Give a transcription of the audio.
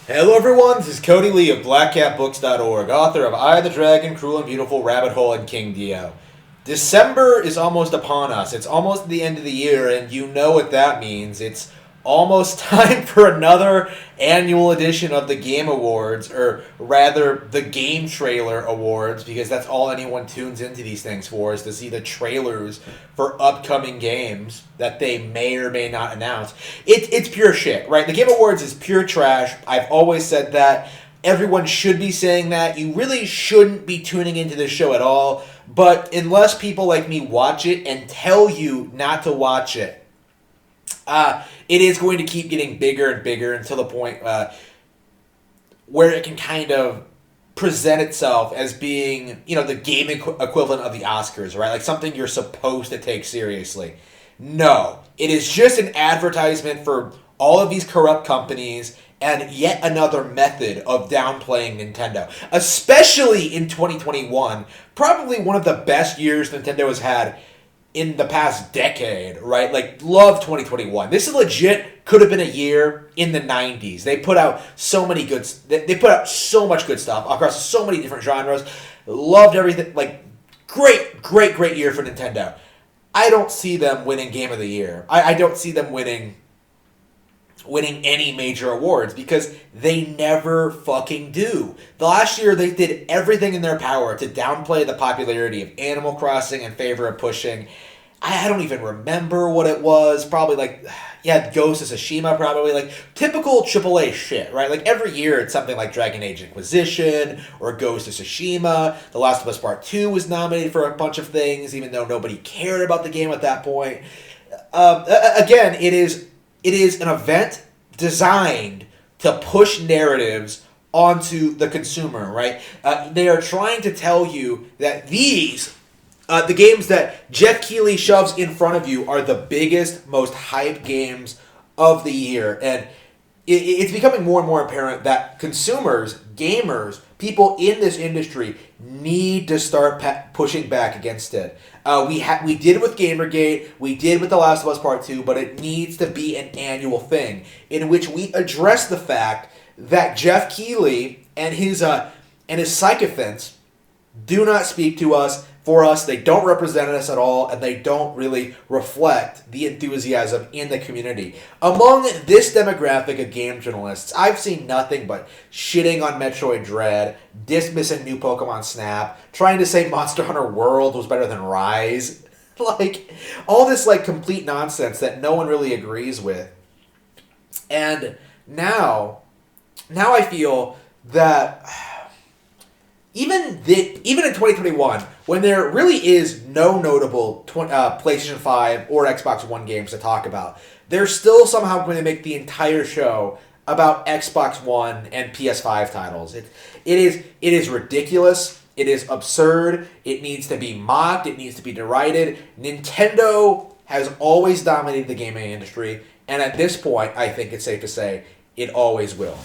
Hello everyone, this is Cody Lee of BlackCatBooks.org, author of I the Dragon, Cruel and Beautiful, Rabbit Hole, and King Dio. December is almost upon us. It's almost the end of the year, and you know what that means. It's almost time for another annual edition of the Game Awards, or rather, the Game Trailer Awards, because that's all anyone tunes into these things for, is to see the trailers for upcoming games that they may or may not announce. It's pure shit, right? The Game Awards is pure trash. I've always said that. Everyone should be saying that. You really shouldn't be tuning into this show at all. But unless people like me watch it and tell you not to watch it, it is going to keep getting bigger and bigger until the point where it can kind of present itself as being, the gaming equivalent of the Oscars, right? Like something you're supposed to take seriously. No, it is just an advertisement for all of these corrupt companies and yet another method of downplaying Nintendo, especially in 2021, probably one of the best years Nintendo has had in the past decade, right? Like, love 2021. This is legit could have been a year in the 90s. They put out so many good, they put out so much good stuff across so many different genres. Loved everything. Like, great year for Nintendo. I don't see them winning Game of the Year. I don't see them winning any major awards because they never fucking do. The last year they did everything in their power to downplay the popularity of Animal Crossing in favor of pushing, I don't even remember what it was, probably like, Ghost of Tsushima, probably like typical AAA shit, right? Like every year it's something like Dragon Age Inquisition or Ghost of Tsushima. The Last of Us Part 2 was nominated for a bunch of things, even though nobody cared about the game at that point. Again, it is an event designed to push narratives onto the consumer, right? They are trying to tell you that the games that Jeff Keighley shoves in front of you are the biggest, most hyped games of the year. And it's becoming more and more apparent that consumers, gamers, people in this industry need to start pushing back against it. We did it with Gamergate, we did with The Last of Us Part 2, but it needs to be an annual thing in which we address the fact that Jeff Keighley and his sycophants do not speak to us, for us. They don't represent us at all, and they don't really reflect the enthusiasm in the community. Among this demographic of game journalists, I've seen nothing but shitting on Metroid Dread, dismissing new Pokemon Snap, trying to say Monster Hunter World was better than Rise. Like, all this, complete nonsense that no one really agrees with. And now I feel that even in 2021, when there really is no notable PlayStation 5 or Xbox One games to talk about, they're still somehow going to make the entire show about Xbox One and PS5 titles. It is ridiculous. It is absurd. It needs to be mocked. It needs to be derided. Nintendo has always dominated the gaming industry, and at this point, I think it's safe to say it always will.